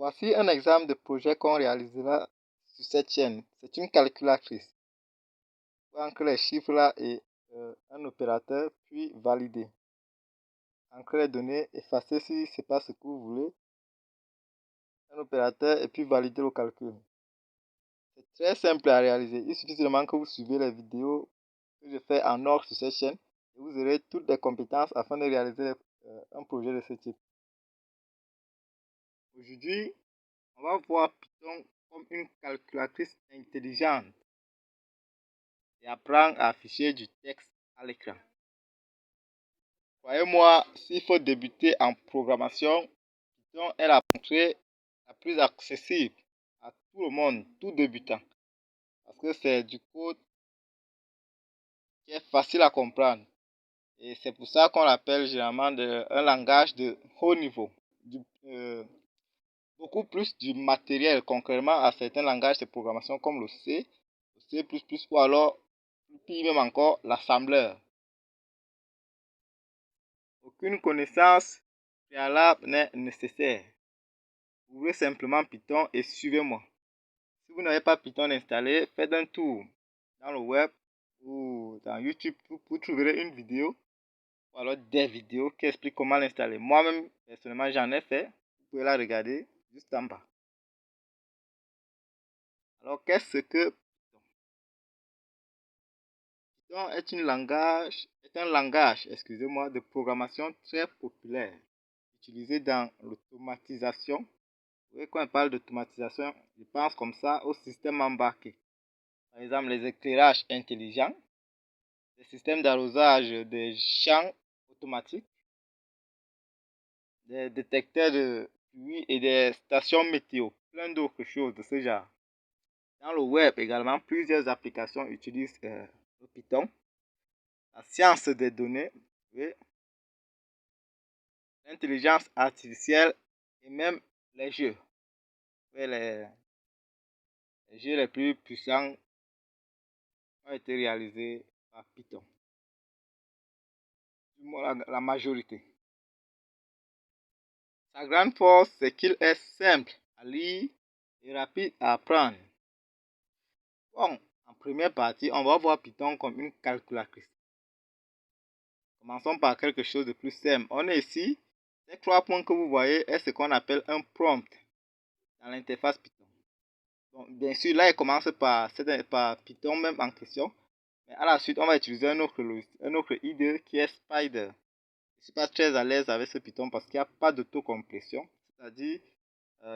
Voici un exemple de projet qu'on réalisera sur cette chaîne. C'est une calculatrice. Vous ancrez les chiffres là et un opérateur, puis valider. Ancrer les données, effacer si ce n'est pas ce que vous voulez. Un opérateur et puis valider le calcul. C'est très simple à réaliser. Il suffit seulement que vous suivez les vidéos que je fais en or sur cette chaîne et vous aurez toutes les compétences afin de réaliser un projet de ce type. Aujourd'hui, on va voir Python comme une calculatrice intelligente et apprendre à afficher du texte à l'écran. Croyez-moi, s'il faut débuter en programmation, Python est la entrée la plus accessible à tout le monde, tout débutant. Parce que c'est du code qui est facile à comprendre. Et c'est pour ça qu'on l'appelle généralement un langage de haut niveau. Beaucoup plus du matériel, concrètement à certains langages de programmation comme le C, le C++ ou alors, puis même encore, l'assembleur. Aucune connaissance préalable n'est nécessaire. Ouvrez simplement Python et suivez-moi. Si vous n'avez pas Python installé, faites un tour dans le web ou dans YouTube. Vous trouverez une vidéo ou alors des vidéos qui expliquent comment l'installer. Moi-même, personnellement, j'en ai fait. Vous pouvez la regarder juste en bas. Alors, qu'est-ce que Python est un langage, de programmation très populaire, utilisé dans l'automatisation. Vous voyez, quand on parle d'automatisation, je pense comme ça au système embarqué. Par exemple, les éclairages intelligents, les systèmes d'arrosage des champs automatiques, des détecteurs de pluie et des stations météo, plein d'autres choses de ce genre. Dans le web également, plusieurs applications utilisent le Python. La science des données, oui, l'intelligence artificielle et même les jeux. Oui, les jeux les plus puissants ont été réalisés par Python. Du moins, la majorité. Sa grande force, c'est qu'il est simple à lire et rapide à apprendre. Bon, en première partie, on va voir Python comme une calculatrice. Commençons par quelque chose de plus simple. On est ici. Ces 3 points que vous voyez est ce qu'on appelle un prompt dans l'interface Python. Donc, bien sûr, là, il commence par Python même en question. Mais à la suite, on va utiliser un autre IDE qui est Spider. Je ne suis pas très à l'aise avec ce Python parce qu'il n'y a pas d'autocomplétion. C'est-à-dire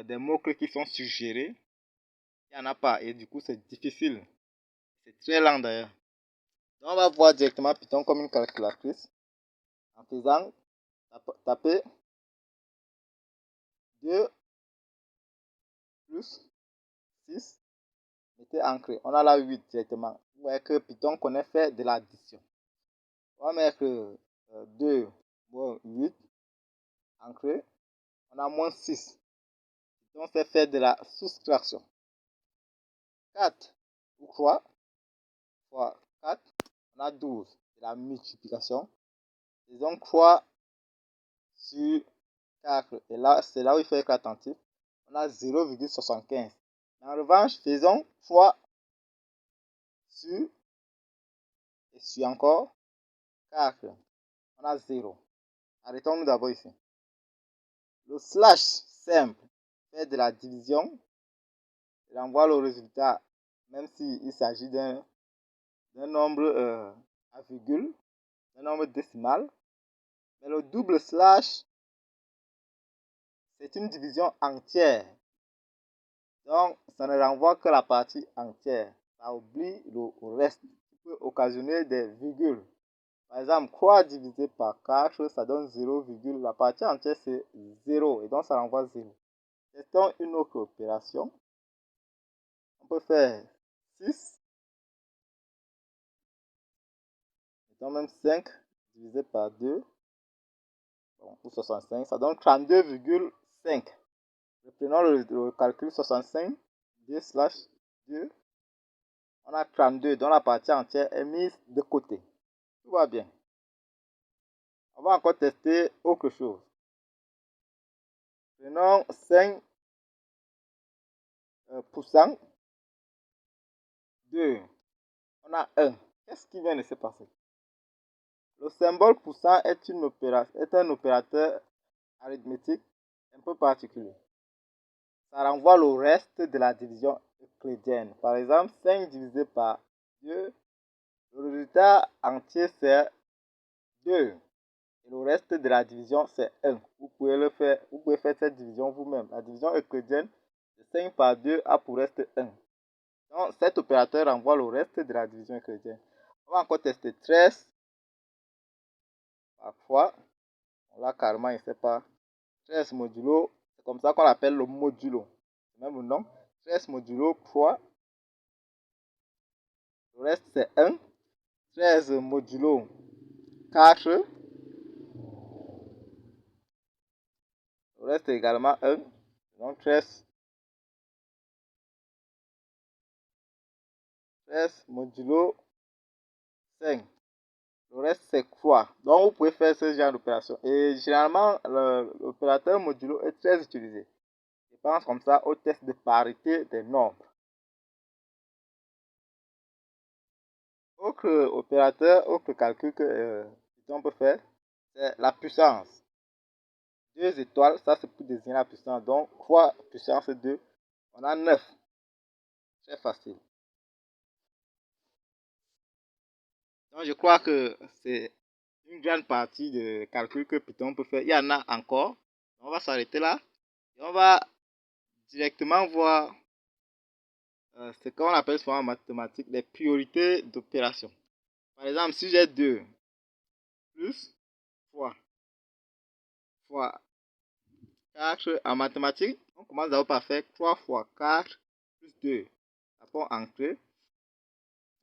des mots-clés qui sont suggérés. Il n'y en a pas. Et du coup, c'est difficile. C'est très lent d'ailleurs. Donc, on va voir directement Python comme une calculatrice en faisant taper 2 plus 6, mettez ancré. On a la 8 directement. Vous voyez que Python connaît faire de l'addition. On va mettre 2 moins 8, ancré. On a moins 6. Python sait faire de la soustraction. 4 ou 3 fois 4, on a 12. C'est la multiplication. Disons 3 sur 4. Et là, c'est là où il faut être attentif. On a 0,75. En revanche, faisons 3 sur et sur encore 4. On a 0. Arrêtons-nous d'abord ici. Le slash simple fait de la division. Il envoie le résultat, même s'il s'agit d'un nombre à virgule, un nombre décimal. Mais le double slash, c'est une division entière. Donc, ça ne renvoie que la partie entière. Ça oublie le reste qui peut occasionner des virgules. Par exemple, 3 divisé par 4, ça donne 0, la partie entière c'est 0 et donc ça renvoie 0. Testons une autre opération. On peut faire 6, mettons même 5 divisé par 2, bon, ou 65, ça donne 32,5. Reprenons le calcul 65, 2 slash 2. On a 32, dont la partie entière est mise de côté. Tout va bien. On va encore tester autre chose. Prenons 5 pourcent, 2, on a 1. Qu'est-ce qui vient de se passer? Le symbole pourcent est un opérateur arithmétique un peu particulier. Ça renvoie le reste de la division euclidienne. Par exemple, 5 divisé par 2, le résultat entier c'est 2. Et le reste de la division c'est 1. Vous pouvez faire cette division vous-même. La division euclidienne de 5 par 2 a pour reste 1. Donc cet opérateur renvoie le reste de la division euclidienne. On va encore tester 13 parfois. Là carrément il ne sait pas. 13 modulo, c'est comme ça qu'on l'appelle le modulo. C'est même le nom. 13 modulo 3. Le reste c'est 1. 13 modulo 4. Le reste est également 1. Donc 13 modulo 5. Le reste c'est 3. Donc vous pouvez faire ce genre d'opération. Et généralement, l'opérateur modulo est très utilisé. Je pense comme ça au test de parité des nombres. Autre opérateur, autre calcul que Python peut faire, c'est la puissance. 2 étoiles, ça c'est pour désigner la puissance. Donc 3 puissance 2, on a 9. Très facile. Donc je crois que c'est une grande partie de calcul que Python peut faire. Il y en a encore. On va s'arrêter là. Et on va directement voir ce qu'on appelle souvent en mathématiques les priorités d'opération. Par exemple, si j'ai 2 plus fois 4 en mathématiques, on commence d'abord par faire 3 fois 4 plus 2. Après, entrer.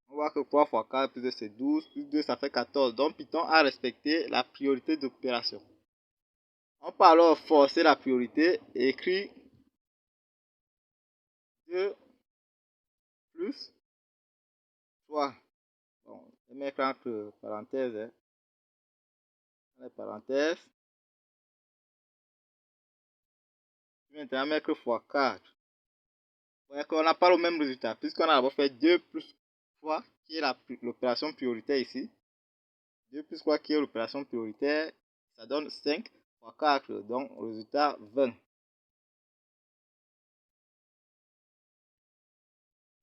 On voit que 3 fois 4 plus 2 c'est 12, plus 2 ça fait 14. Donc Python a respecté la priorité d'opération. On peut alors forcer la priorité et écrire 2 plus 3. Bon, je vais mettre entre parenthèses. Les parenthèses. Maintenant, mettre fois 4. Ouais, on n'a pas le même résultat, puisqu'on a d'abord fait 2 plus 3, qui est l'opération prioritaire ici. 2 plus 3, qui est l'opération prioritaire, ça donne 5 fois 4, donc résultat 20.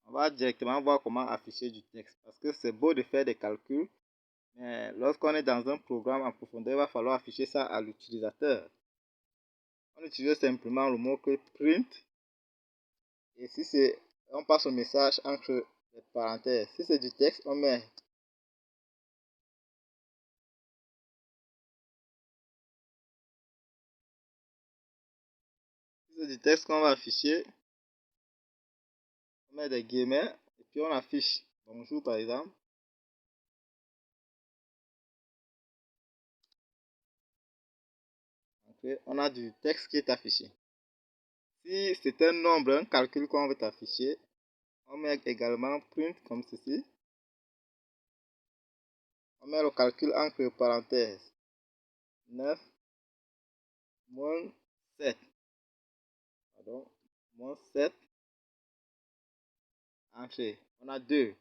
On va directement voir comment afficher du texte, parce que c'est beau de faire des calculs, mais lorsqu'on est dans un programme en profondeur, il va falloir afficher ça à l'utilisateur. On utilise simplement le mot-clé print, et si c'est, on passe au message entre les parenthèses. Si c'est du texte, on met du texte qu'on va afficher, on met des guillemets et puis on affiche bonjour par exemple. Okay. On a du texte qui est affiché. Si c'est un nombre, un calcul qu'on veut afficher, on met également print comme ceci. On met le calcul entre parenthèses 9 moins 7. Pardon, moins 7. Entrée. On a 2.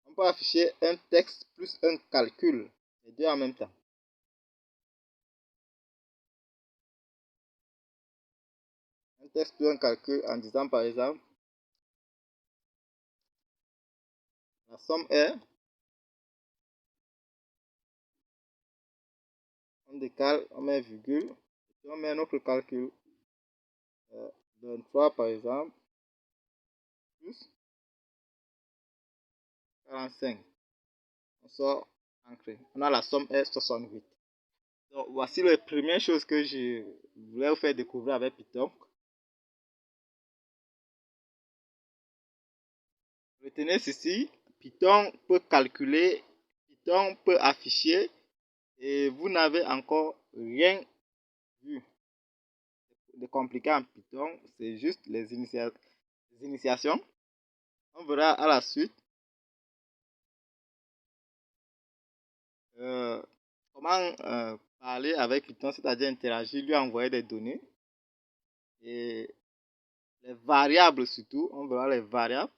On peut afficher un texte plus un calcul, les deux en même temps. Un texte plus un calcul en disant par exemple, la somme est, on décale, on met virgule, et puis on met un autre calcul, 23 par exemple, plus 45. On sort ancré. On a la somme est 68. Donc voici les premières choses que je voulais vous faire découvrir avec Python. Retenez ceci, Python peut calculer, Python peut afficher et vous n'avez encore rien vu de compliqué en Python. C'est juste les initiations. On verra à la suite comment parler avec Python, c'est-à-dire interagir, lui envoyer des données. Et Les variables surtout, on verra les variables.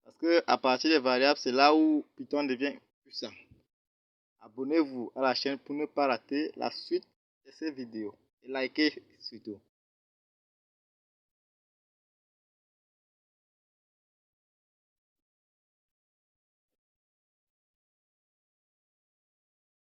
Parce que à partir des variables, c'est là où Python devient puissant. Abonnez-vous à la chaîne pour ne pas rater la suite de ces vidéos. Et likez surtout.